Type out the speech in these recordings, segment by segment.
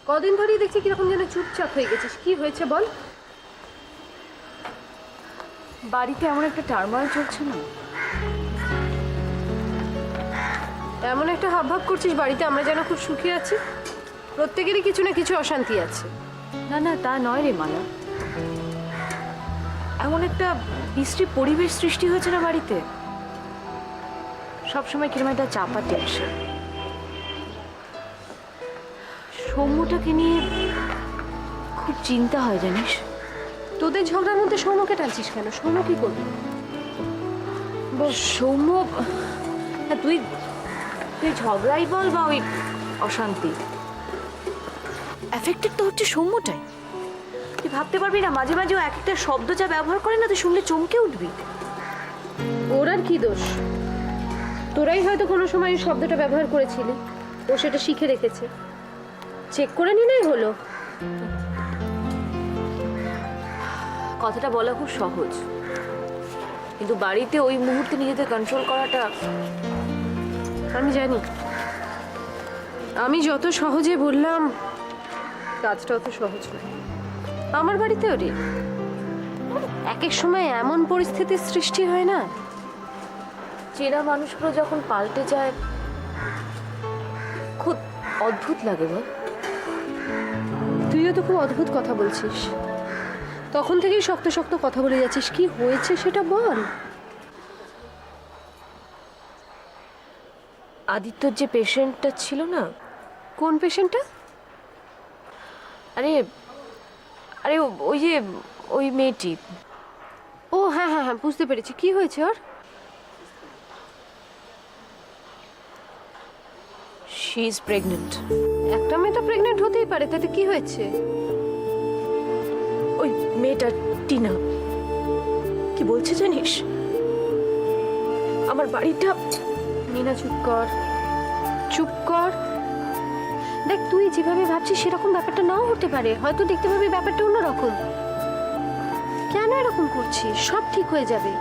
কদিন ধরেই দেখছি কিরকম যেন চুপচাপ হয়ে গেছিস, কি হয়েছে বল? বাড়িতে এমন একটা টারমাল চলছে না, এমন একটা হাবভাব করছিস বাড়িতে আমরা যেন খুব সুখী আছি। প্রত্যেকেরই কিছু না কিছু অশান্তি আছে। না না তা নয় রে মালা, এমন একটা বিশ্রী পরিবেশ সৃষ্টি হয়েছে না বাড়িতে, সবসময় কিরকম একটা চাপা টেনশন। সৌম্যটাকে নিয়ে খুব চিন্তা হয় জানিস। তোদের ঝগড়ার মধ্যে সৌম্যকে টানছিস কেন? সৌম্য কি করবি? সৌম্য, হ্যাঁ তুই তুই ঝগড়াই বল বা ওই অশান্তি, এফেক্টেড তো হচ্ছে সৌম্যটাই। তুই ভাবতে পারবি না, মাঝে মাঝে ও এক একটা শব্দ যা ব্যবহার করে না, তুই শুনলে চমকে উঠবি। ওর আর কি দোষ? তোরাই হয়তো কোনো সময় এই শব্দটা ব্যবহার করেছিলি, ও সেটা শিখে রেখেছে, চেক করে নিলেই হলো। কথাটা বলা খুব সহজ, কিন্তু বাড়িতে ওই মুহূর্তে নিজেদের কন্ট্রোল করাটা। আমি জানি, আমি যত সহজে বললাম কাজটা অত সহজ নয়। আমার বাড়িতেও রে এক এক সময় এমন পরিস্থিতির সৃষ্টি হয় না, চেনা মানুষগুলো যখন পাল্টে যায় খুব অদ্ভুত লাগে বল। তুইও তো খুব অদ্ভুত কথা বলছিস, তখন থেকেই শক্ত শক্ত কথা বলে যাচ্ছিস। কি হয়েছে সেটা বল। আদিত্যর যে পেশেন্টটা ছিল না। কোন পেশেন্টটা? আরে আরে ওই যে ওই মেয়েটি। ও হ্যাঁ হ্যাঁ হ্যাঁ, বুঝতে পেরেছি। কি হয়েছে ওর? She is pregnant. একটা মেয়ে তো প্রেগনেন্ট হতেই পারে, তাতে কি হয়েছে? ওই মেয়েটা টিনা কি বলছে জানিস, আমার বাড়িটা। নীনা চুপ কর, চুপ কর। দেখ, তুই যেভাবে ভাবছিস সেরকম ব্যাপারটা নাও হতে পারে, হয়তো দেখতে পাবি ব্যাপারটা অন্যরকম। কেন এরকম করছিস? সব ঠিক হয়ে যাবে,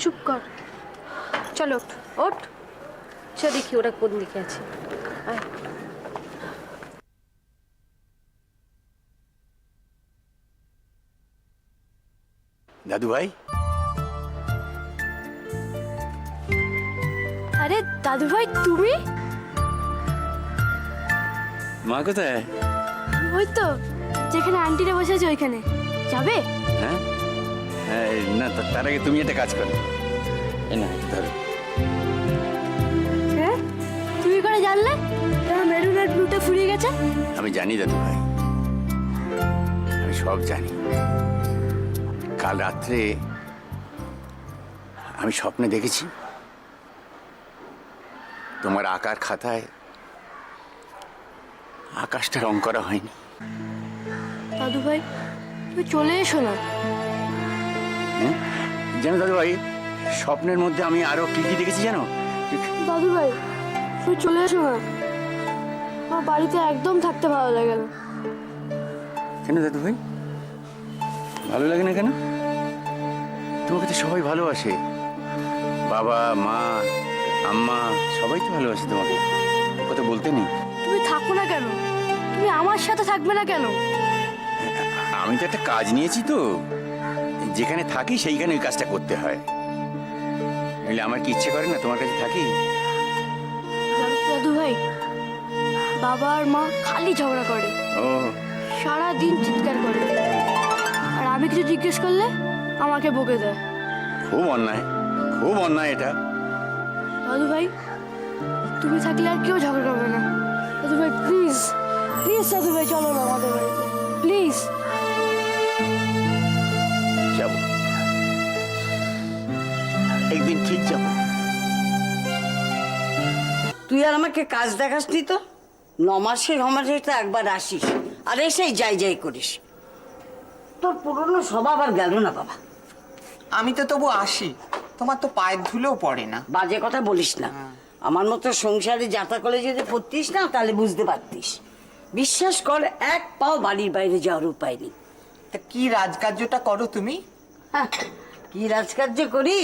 চুপ কর। চলো ওঠ ওঠ, চল দেখি ওরা কোন দিকে আছে। আয়। দাদু ভাই, আরে দাদু ভাই তুমি? মা কোথায়? ওই তো যেখানে আন্টিরা বসে আছে ওইখানে। যাবে? হ্যাঁ হ্যাঁ, না তার আগে তুমি একটা কাজ করো। এ না ধরো। হ্যাঁ, তুমি করে জানলে তোমার মেরুন আর ব্লুটা ফুরিয়ে গেছে? আমি জানি দাদু ভাই, আমি সব জানি। কাল রাত্রে আমি স্বপ্নে দেখেছি তোমার আঁকার খাতায় আকাশটা রং করা হয়নি। দাদু ভাই তুমি চলে এসো না। হ্যাঁ জানো দাদু ভাই, স্বপ্নের মধ্যে আমি আরো কি কি দেখেছি জানো? দাদু ভাই তুমি চলে এসো না, আমার বাড়িতে একদম থাকতে ভালো লাগে না। কেন দাদু ভাই ভালো লাগে না কেন? তোমাকে তো সবাই ভালোবাসে, বাবা মা আম্মা সবাই তো ভালোবাসে তোমাকে, কথা বলতে নেই। তুমি থাকো না কেন? তুমি আমার সাথে থাকবে না কেন? আমি তো একটা কাজ নিয়েছি, তো যেখানে থাকি সেইখানে ওই কাজটা করতে হয়, নইলে আমার কি ইচ্ছে করে না তোমার কাছে থাকি? দাদু ভাই বাবা আর মা খালি ঝগড়া করে, ও সারা দিন চিৎকার করে, আর আমি কিছু জিজ্ঞেস করলে আমাকে বকে দেয়। খুব অন্যায়, খুব অন্যায় এটা। দাদু ভাই তুমি থাকলে আর কেউ ঝগড়া করবে না। দাদু ভাই প্লিজ প্লিজ, দাদু ভাই চলো না আমাদের বাড়িতে প্লিজ। যাব, একদিন ঠিক যাব। তুই আর আমাকে কাজ দেখাসনি তো, 9 মাসে তো একবার আসিস আর এসেই যাই যাই করিস। তোর পুরনো স্বভাব আর গেল না বাবা। আমি তো তবু আসি, তোমার তো পায়ের ধুলেও পড়ে না। বাজে কথা বলিস না, আমার মতো সংসারে যাতা করে যদি পড়তিস না তাহলে বুঝতে পারতিস। বিশ্বাস কর, এক পাও বাড়ির বাইরে যাওয়ার উপায় নেই। তা কি রাজকার্যটা করো তুমি? হ্যাঁ, কি রাজকার্য করি?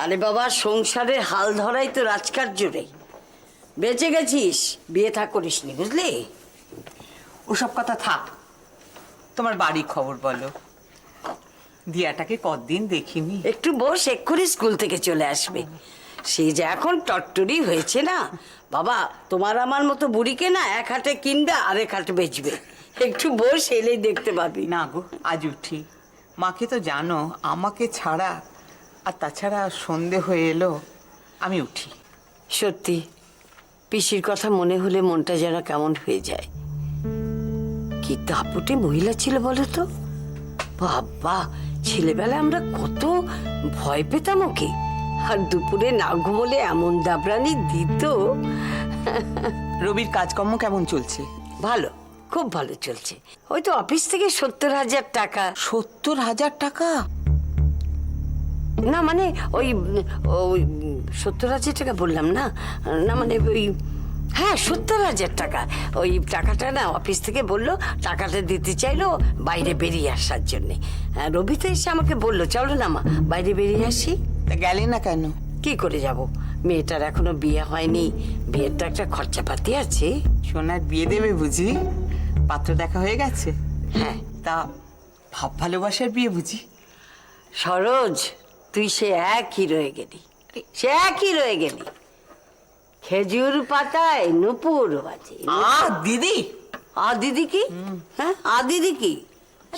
আরে বাবা, সংসারের হাল ধরাই তো রাজকার্য রে। বেঁচে গেছিস, বিয়ে থা করিসনি বুঝলি। ওসব কথা থাক, তোমার বাড়ির খবর বলো। দিয়াটাকে কতদিন দেখিনি। একটু বস, এক্ষুনি স্কুল থেকে চলে আসবে। সে যে এখন টট্টরি হয়েছে না বাবা, তোমার আমার মতো বুড়িকে না এক হাতে কিনবে আর এক হাতে বেচবে। একটু বস, এলেই দেখতে পাবি। না গো, আজ উঠি। মাকে তো জানো আমাকে ছাড়া, আর তাছাড়া সন্ধে হয়ে এলো, আমি উঠি। সত্যি পিসির কথা মনে হলে মনটা যেন কেমন হয়ে যায়। কি দাপুটে মহিলা ছিল বলো তো। বাবা, ছেলেবেলায় আমরা কত ভয় পেতাম ওকে, আর দুপুরে না ঘুমোলে এমন দাবরানি দিত। রবির কাজকর্ম কেমন চলছে? ভালো, খুব ভালো চলছে। ওই তো অফিস থেকে 70,000 টাকা। 70,000 টাকা? না মানে ওই ওই 70,000 টাকা বললাম না, না মানে ওই হ্যাঁ 70,000 টাকা। ওই টাকাটা না অফিস থেকে বললো টাকাটা দিতে চাইলো বাইরে বেরিয়ে আসার জন্যে। রবি তো এসে আমাকে বললো চলো না মা বাইরে বেরিয়ে আসি। তা গেলে না কেন? কি করে যাব, মেয়েটার এখনো বিয়ে হয়নি, বিয়ের তো একটা খরচাপাতি আছে। সোনার বিয়ে দেবে বুঝি? পাত্র দেখা হয়ে গেছে? হ্যাঁ। তা ভাব ভালোবাসার বিয়ে বুঝি? সরোজ, তুই সে একই রয়ে গেলি, সে একই রয়ে গেলি। খেজুর পাতায় নুপুর বাজে। দিদি! দিদি কি? হ্যাঁ দিদি কি?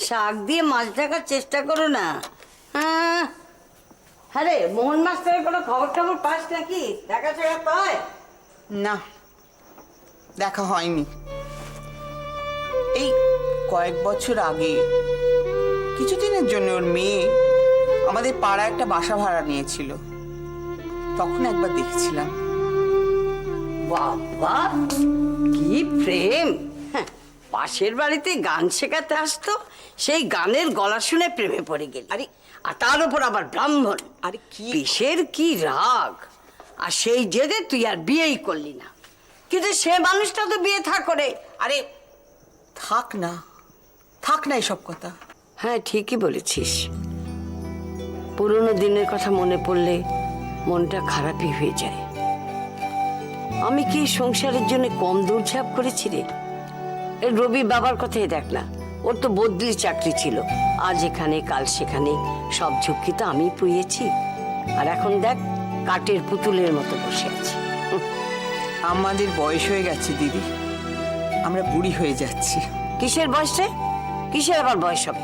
শাক দিয়ে মাছ ঢাকার চেষ্টা করো না। হ্যাঁ রে, মোহন মাস্টারের কোনো খবর টবর পাস নাকি? দেখা টাকা পায়? না, দেখা হয়নি। এই কয়েক বছর আগে কিছুদিনের জন্য ওর মেয়ে আমাদের পাড়া একটা বাসা ভাড়া নিয়েছিল, তখন একবার দেখছিলাম। বাবা, কি প্রেম! হ্যাঁ, পাশের বাড়িতে গান শেখাতে আসতো, সেই গানের গলা শুনে প্রেমে পড়ে গেল। আরে, আর তার উপর আবার ব্রাহ্মণ। আরে কি কিসের কি রাগ! আর সেই জেদে তুই আর বিয়েই করলি না। কিন্তু সে মানুষটা তো বিয়ে থা করে। আরে থাক না, থাক না এসব কথা। হ্যাঁ, ঠিকই বলেছিস। পুরনো দিনের কথা মনে পড়লে মনটা খারাপই হয়ে যায়। আমি কি সংসারের জন্য কম দৌড়ঝাঁপ করেছি রে? এই রবি বাবার কথাই দেখ না, ওর তো বদলি চাকরি ছিল, আজ এখানে কাল সেখানে, সব ঝুঁকি তো আমি পুইয়েছি। আর এখন দেখ, কাঠের পুতুলের মতো বসে আছি। আমাদের বয়স হয়ে গেছে দিদি, আমরা বুড়ি হয়ে যাচ্ছি। কিসের বয়স রে? কিসের আবার বয়স হবে?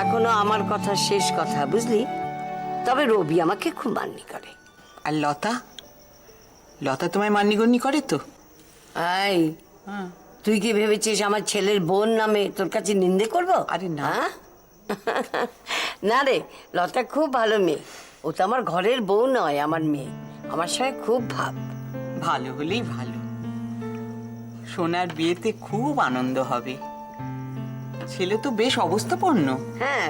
এখনো আমার কথা শেষ কথা, বুঝলি? তবে রবি আমাকে খুব মান্যি করে। আর লতা? লতা তোমায় মান্যিগণ্যি করে তো? এই, তুই কি ভেবেছিস আমার ছেলের বোন নামে তোর কাছে নিন্দে করবো? আরে না। হ্যাঁ? না রে, লতা খুব ভালো মেয়ে। ও তো আমার ঘরের বউ নয়, আমার মেয়ে। আমার সঙ্গে খুব ভাব। ভালো হলেই ভালো। সোনার বিয়েতে খুব আনন্দ হবে। ছেলে তো বেশ অবস্থাপন্ন। হ্যাঁ,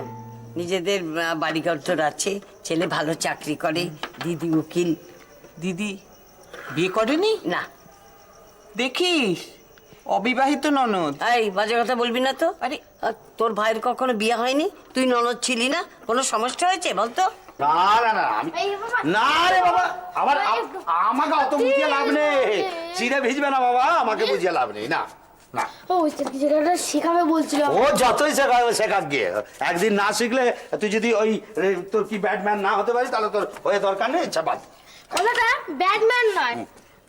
নিজেদের বাড়িঘর তোর আছে, ছেলে ভালো চাকরি করে, দিদি উকিল। দিদি বিয়ে করেনি? না। দেখিস, অবিবাহিত ননদ। এই, বাজে কথা বলবি না তো। আরে তোর ভাইয়ের কখনো বিয়ে হয়নি? তুই ননদ ছিলি না? কোনো সমস্যা হয়েছে বলতো? না না না, আমি না রে বাবা, আমাকে অত বুঝিয়ে লাভ নেই। চিড়ে ভিজবে না বাবা, আমাকে বুঝিয়ে লাভ নেই। না না, ও যেটা শেখাবে বলছিল। ও যতই শেখাক শেখাক গিয়ে, একদিন না শিখলে তুই যদি ওই তোর কি ব্যাটম্যান না হতে পারিস, তাহলে তোর হয়ে দরকার নেই। ইচ্ছা বাদ। কথাটা ব্যাটম্যান নয়,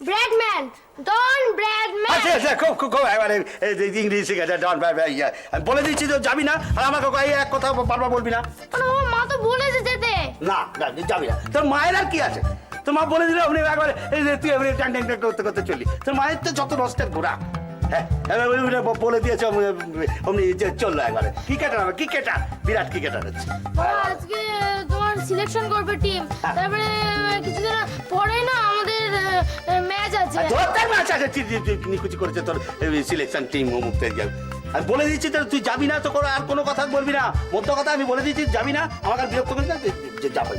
ব্র্যাডম্যান, ডন ব্র্যাডম্যান। আচ্ছা, খুব খুব খুব এবারে ইংরেজি শিখেছে, ডন আমি বলে দিচ্ছি তো যাবি না, আর আমাকে এই এক কথা বারবার বলবি না। আমার মা তো বলেছে যেতে। না না, যাবি না। তোর মায়ের আর কি আছে? তোর মা বলে দিলে আপনি একবার এই যে তুই এমনি টান টান করতে করতে চললি। তোর মায়ের তো যত নষ্টের ঘোরা। হ্যাঁ, বলে দিয়েছে অমনি যে চললো একবারে। ক্রিকেটার হবে, ক্রিকেটার, বিরাট ক্রিকেটার হচ্ছে। আজকে তোমার সিলেকশন করবে টিম, তারপরে কিছুদিন পরে না আমাদের ম্যাচ আছে। তোর তার ম্যাচ আছে, নিকুচি করেছে তোর সিলেকশন টিম মুক্তি যাবে। আমি বলে দিচ্ছি তো তুই যাবি না, তো আর কোনো কথা বলবি না। মধ্য কথা আমি বলে দিচ্ছি যাবি না, আমাকে আর বিরক্ত করিস না, যাবি।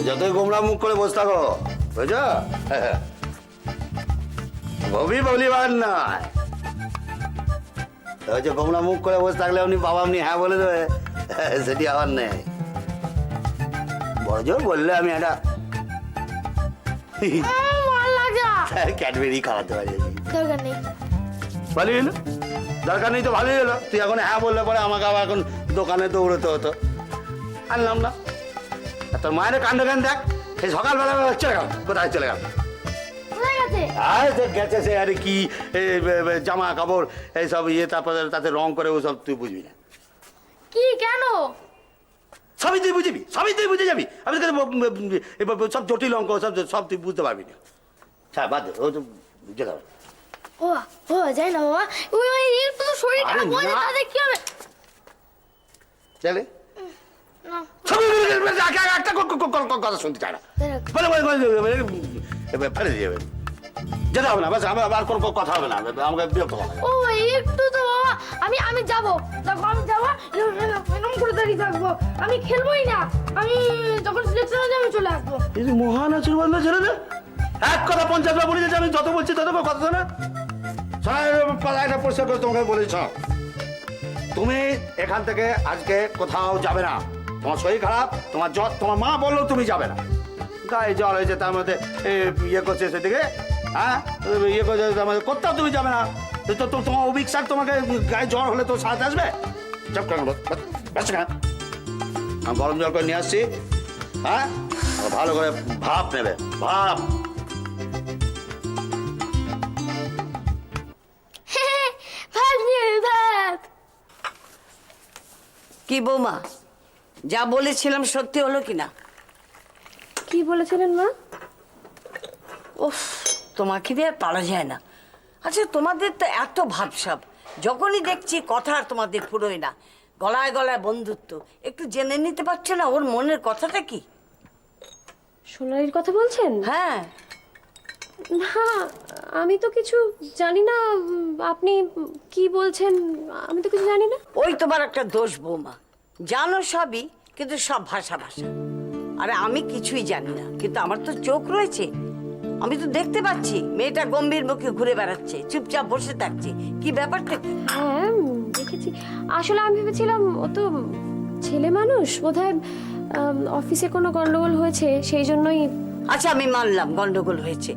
যতই গোমরা মুখ করে বসে থাকো, বুঝছ? ভবি বলিবার নয়, ওই যে গোমরা মুখ করে বসে থাকলে উনি বাবা আপনি হ্যাঁ বলে দেবে, সেটি আমার নেই। বড় জোর বললে আমি একটা ভালো লাগে না। ক্যাডবেরি খাওয়াতে পারি। দরকার নেই। ভালোই হলো, দরকার নেই তো ভালোই হলো। তুই এখন হ্যাঁ বললে পরে আমাকে আবার এখন দোকানে দৌড়তে হতো, আনলাম না। আর তোর মায়ের কাণ্ড জ্ঞান দেখ, সেই সকালবেলা চলে গেল, কোথায় চলে গেল? কোথায় গেছে? আরে সে গেছে, সে আরে কি জামা কাপড় এইসব ইয়ে, তারপরে তাতে রং করে ওসব তুই বুঝবি না। কি কেন? সবই তুই বুঝবি, সবই তুই বুঝে যাবি। আমি তোকে সব জটিল অঙ্ক সব সব তুই বুঝতে পারবি না। হ্যাঁ বাদ দে, ও তো বুঝে যাবে। ও ও যাই না বাবা, ওই ওই একটু তো শরীর আরে খারাপ হয়ে না। তাহলে কি হবে? চলে না, একটা কথা শুনতে চায় না, দেখ। ফেলে দিয়ে যাবে, যেতে হবে না, বাস আমার আর কোনো কথা হবে না, আমাকে বিরক্ত করা। ও একটু তো বাবা, আমি যাবো, দেখো আমি যাবো, এরকম করে দাঁড়িয়ে থাকবো, আমি খেলবোই না, আমি যখন সিলেকশন হয়ে যাবে আমি চলে আসবো। এই যে মহান আচুর বান্ধব ছেড়ে দে, এক কথা 50 বার বলে যাচ্ছে, আমি যত বলছি তত কথা শোনা। একটা পরিষ্কার করে তোমাকে বলেছ, তুমি এখান থেকে আজকে কোথাও যাবে না। তোমার শরীর খারাপ, তোমার জ্বর, তোমার মা বললেও তুমি যাবে না। গায়ে জ্বর হয়েছে, তার মধ্যে ইয়ে করছে সেদিকে, হ্যাঁ ইয়ে করছে, তার মধ্যে কোথাও তুমি যাবে না। তো তোমার অভিজ্ঞান, তোমাকে গায়ে জ্বর হলে তো সাথে আসবে। চপ কেন ব্যস্ত কেন? আমি গরম জল করে নিয়ে আসছি, হ্যাঁ ভালো করে ভাপ নেবে, ভাপ। কি বৌমা, যা বলেছিলাম সত্যি হলো কিনা? কি বলেছিলেন মা? উফ, তোমাকে দিয়ে আর পারা যায় না। আচ্ছা তোমাদের তো এত ভাবসাব, যখনই দেখছি কথা আর তোমাদের ফুরোয় না, গলায় গলায় বন্ধুত্ব, একটু জেনে নিতে পারছো না ওর মনের কথাটা কি? সোনালির কথা বলছেন? হ্যাঁ, না, আমি তো কিছু জানি না। আপনি কি বলছেন? আমি তো কিছু জানি না। ওই তোমার একটা দোষ বৌমা, জানো সবই কিন্তু সব ভাষা ভাষা। আরে আমি কিছুই জানি না, কিন্তু আমার তো চোখ রয়েছে, আমি তো দেখতে পাচ্ছি মেয়েটা গম্ভীর মুখে ঘুরে বেড়াচ্ছে, চুপচাপ বসে থাকছে। কি ব্যাপারটা কি? হ্যাঁ দেখেছি। আসলে আমি ভেবেছিলাম ও তো ছেলে মানুষ, বোধহয় অফিসে কোনো গন্ডগোল হয়েছে, সেই জন্যই। আচ্ছা আমি মানলাম গন্ডগোল হয়েছে,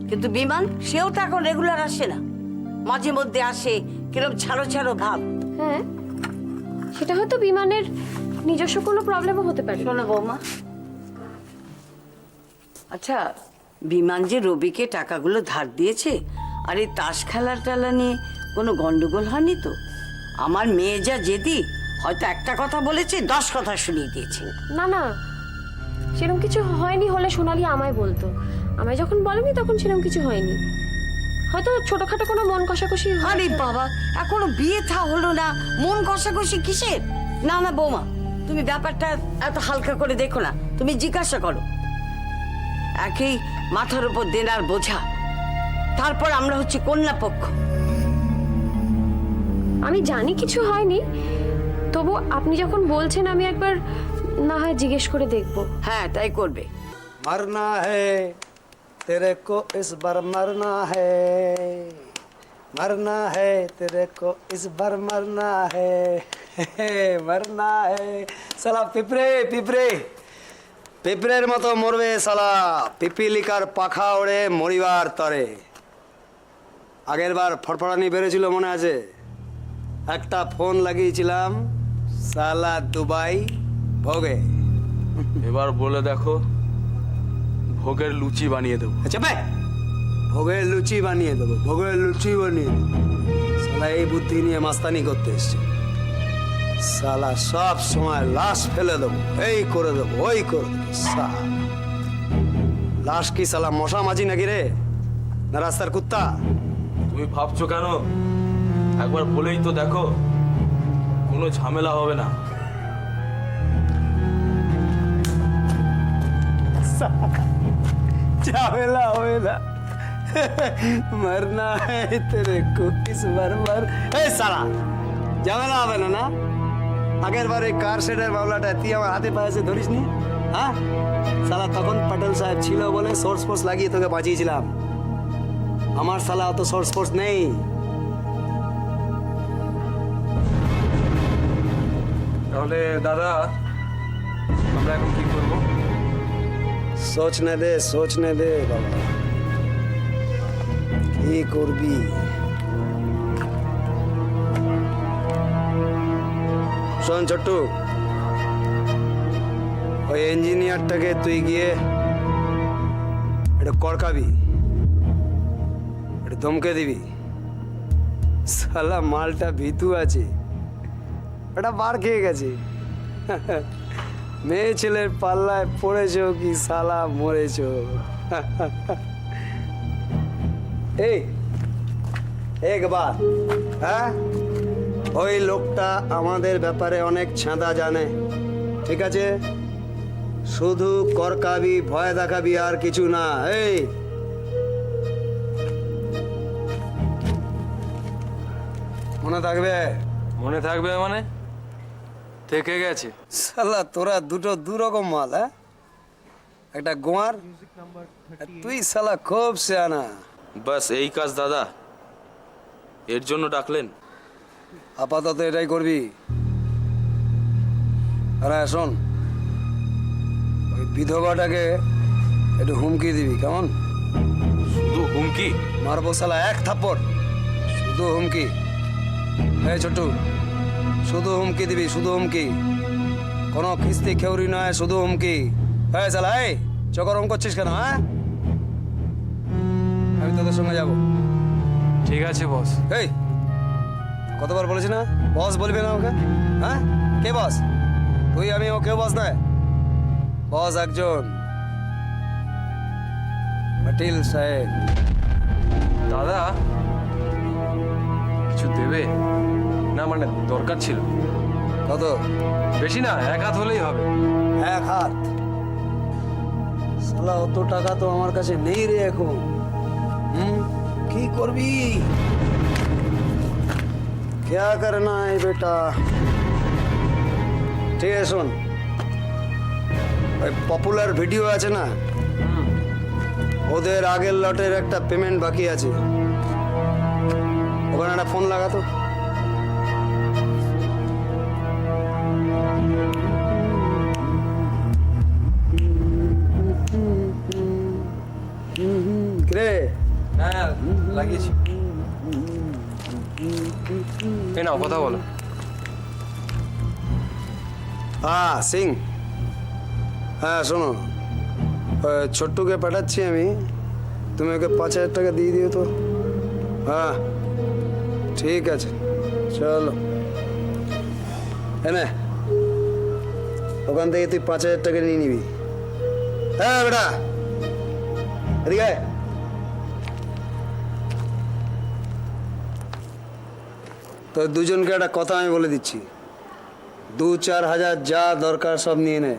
কিন্তু বিমান সেও তো এখন রেগুলার আসে না, মাঝে মধ্যে আসে, কিরম ছাড়ো ছাড়ো ভাব। হ্যাঁ, সেটা হয়তো বিমানের নিজস্ব কোনো প্রবলেমও হতে পারে। শোনো বৌমা, আচ্ছা বিমান যে রবিকে টাকাগুলো ধার দিয়েছে, আর এই তাস খেলার টালা নিয়ে কোনো গন্ডগোল হয়নি তো? আমার মেয়ে যা জেদি, হয়তো একটা কথা বলেছে 10 কথা শুনিয়ে দিয়েছে। না না, সেরকম কিছু হয়নি। হলে সোনালি আমায় বলতো, আমায় যখন বলেনি তখন সেরকম কিছু হয়নি। হয়তো ছোটখাটো কোনো মন কষাকষি আরে বাবা, এখনো বিয়ে থা হলো না, মন কষাকষি কিসের? না না বৌমা, তুমি ব্যাপারটা এত হালকা করে দেখো না, তুমি জিজ্ঞাসা করো। একই মাথার উপর দেনার বোঝা, তারপর আমরা হচ্ছে কন্যা পক্ষ। আমি জানি কিছু হয়নি, তবু আপনি যখন বলছেন আমি একবার না হয় জিজ্ঞেস করে দেখব। হ্যাঁ তাই করবে। मरना है तेरे को इस बार मरना है, मरना है तेरे को इस बार मरना है, मरना है। साला पिपरे पिपरे पिपरेर मतो मरबे साला, पिपिलिकार पाखा ओड़े मरिबार तरे। আগের বার ফড়ফড়ানি বেড়েছিল মনে আছে? একটা ফোন লাগিয়েছিলাম, সালা দুবাই ভোগে। এবার বলে দেখো, ভোগের লুচি বানিয়ে দেবো। আচ্ছা ভাই, ভোগের লুচি বানিয়ে দেবো, ভোগের লুচি বানিয়ে দেবো। সালা এই বুদ্ধি নিয়ে মাস্তানি করতে এসছে। সালা সব সময় লাশ ফেলে দেবো, এই করে দেবো, ওই করে দেবো। সালা লাশ কি সালা মশা মাঝি নাকি রে, না রাস্তার কুত্তা? তুমি ভাবছো কেন? একবার বলেই তো দেখো, কোনো ঝামেলা হবে না। ঝামেলা হবে না, মরনা है तेरे को इस बार मर। এই সালা ঝামেলা হবে না না? আগের বারে কার শেডের মামলাটা তুই আমার হাতে পায়ে ধরিস নি? হ্যাঁ সালা, তখন পটেল সাহেব ছিল বলে সোর্স ফোর্স লাগিয়ে তোকে বাঁচিয়েছিলাম। আমার সালা অত সোর্স ফোর্স নেই। তাহলে দাদা আমরা এখন কি করব? সোচনে দে বাবা, কি করবি? শোন ছোট্টু, ওই ইঞ্জিনিয়ারটাকে তুই গিয়ে এটা কড়কাবি, এটা ধমকে দিবি। সালা মালটা ভিতু আছে, এটা বার খেয়ে গেছে। মেয়ে ছেলের পাল্লায় পড়েছো কি সালা মরেছো? এই একবার, হ্যাঁ, ওই লোকটা আমাদের ব্যাপারে অনেক ছাঁদা জানে, ঠিক আছে? শুধু করকাবি, ভয় দেখাবি, আর কিছু না। এই মনে থাকবে? মনে থাকবে মানে থেকে গেছে। সালা তোরা দুটো দুরকম মাল, হ্যাঁ? একটা গোয়ার, আর তুই সালা খুব সিয়ানা। বাস এই কাজ দাদা, এর জন্য ডাকলেন? আপাতত এটাই করবি। আরে শোন, ওই বিধবাটাকে একটু হুমকি দিবি, কেমন? শুধু হুমকি? মারবো সালা এক থাপ্পড়, শুধু হুমকি। এই ছোট্টু, শুধু হুমকি দিবি, শুধু হুমকি, কোনো খিস্তি খেউরি নয়, শুধু হুমকি। হ্যাঁ সালা, এই চোখ গরম করছিস কেন? হ্যাঁ, আমি তোদের সঙ্গে যাবো। ঠিক আছে বস। এই কতবার বলেছি না বস বলবি না ওকে? হ্যাঁ, কে বস? তুই, আমি, ও কেউ বস নয়। বস একজন, পাটিল সাহেব। দাদা কিছু দেবে না? মানে দরকার ছিল। কত? বেশি না, 1 হাত হলেই হবে। 1 হাত? সালা অত টাকা তো আমার কাছে নেই রে এখন। কি করবি? क्या करना है बेटा? ঠিক আছে শোন, ওই পপুলার ভিডিও আছে না, ওদের আগের লটের একটা পেমেন্ট বাকি আছে, ওখানে একটা ফোন লাগাতো। রে হ্যাঁ লাগিয়েছি। এই নাও, কথা বলো। হ্যাঁ সিং, হ্যাঁ শোনো, ছোট্টুকে পাঠাচ্ছি আমি, তুমি ওকে 5,000 টাকা দিয়ে দিও তো। হ্যাঁ ঠিক আছে, চলো। এনে ওখান থেকে তুই 5,000 টাকা নিয়ে নিবি। হ্যাঁ বেটা, এদিকে আয়। তো দুজনকে একটা কথা আমি বলে দিচ্ছি, 2-4 হাজার যা দরকার সব নিয়ে নে।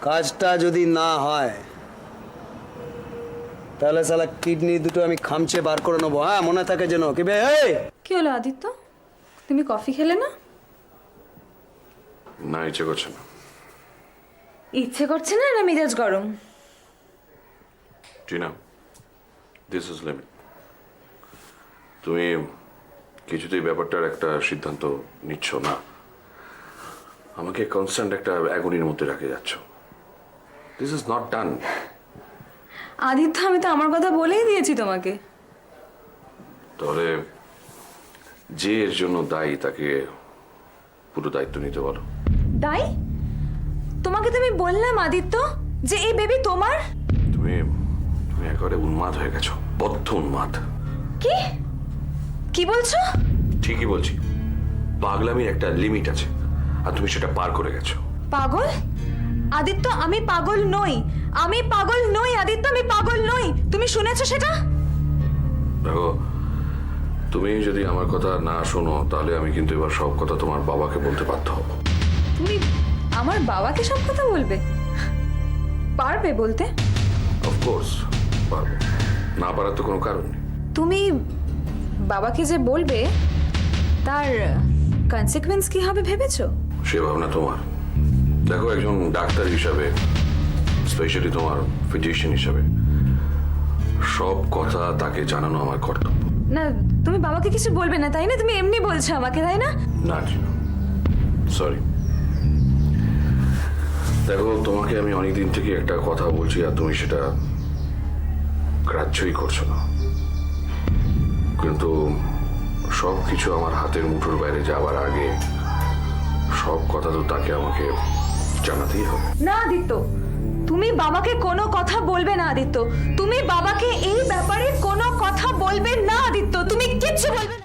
কাজটা যদি না হয় তাহলে সালা কিডনি দুটো আমি খামচে বার করে নেবো। হ্যাঁ, মনে থাকে যেন। কি বে, এই কি হলো আদিত্য, তুমি কফি খেলে না? না, ইচ্ছে করছে না। ইচ্ছে করছে না, না মেজাজ গরম? Tina, this is limit. তুমি কিছুতেই ব্যাপারটার একটা সিদ্ধান্ত নিচ্ছ না, আমাকে কনস্ট্যান্ট একটা অ্যাগনির মধ্যে রেখে যাচ্ছ। This is not done. Aditya, আমি তো আমার কথা বলেই দিয়েছি তোমাকে। তাহলে যে এর জন্য দায়ী তাকে পুরো দায়িত্ব নিতে বলো। দাই? তোমাকে তো আমি বললাম আদিত্য যে এই বেবি তোমার। তুমি তুমি একেবারে উন্মাদ হয়ে গেছো, বদ্ধ উন্মাদ। কি কি বলছো? ঠিকই বলছি, পাগলামির একটা লিমিট আছে, আর তুমি সেটা পার করে গেছো। পাগল? আদিত্য, আমি পাগল নই, আমি পাগল নই আদিত্য, আমি পাগল নই। তুমি শুনেছো সেটা? দেখো, তুমি যদি আমার কথা না শোনো তাহলে আমি কিন্তু এবার সব কথা তোমার বাবাকে বলতে বাধ্য হব। তুমি আমার বাবাকে সব কথা বলবে? পারবে বলতে? অফকোর্স পারবো, না পারার তো কোনো কারণ নেই। তুমি বাবাকে যে বলবে তার কনসিকুয়েন্স কি হবে ভেবেছো? সে ভাবনা তোমার। দেখো, একজন ডাক্তার হিসাবে, স্পেশালি তোমার ফিজিশিয়ান হিসাবে, সব কথা তাকে জানানো আমার কর্তব্য। না, তুমি বাবাকে কিছু বলবে না তাই না? তুমি এমনি বলছো আমাকে, তাই না? না, সরি। দেখো, তোমাকে আমি অনেকদিন থেকে একটা কথা বলছি আর তুমি সেটা গ্রাহ্যই করছো না। কিন্তু সব কিছু আমার হাতের মুঠোর বাইরে যাওয়ার আগে সব কথা তো তাকে আমাকে জানাতেই হবে। না আদিত্য, তুমি বাবাকে কোনো কথা বলবে না আদিত্য, তুমি বাবাকে এই ব্যাপারে কোনো কথা বলবে না আদিত্য, তুমি কিচ্ছু বলবে না।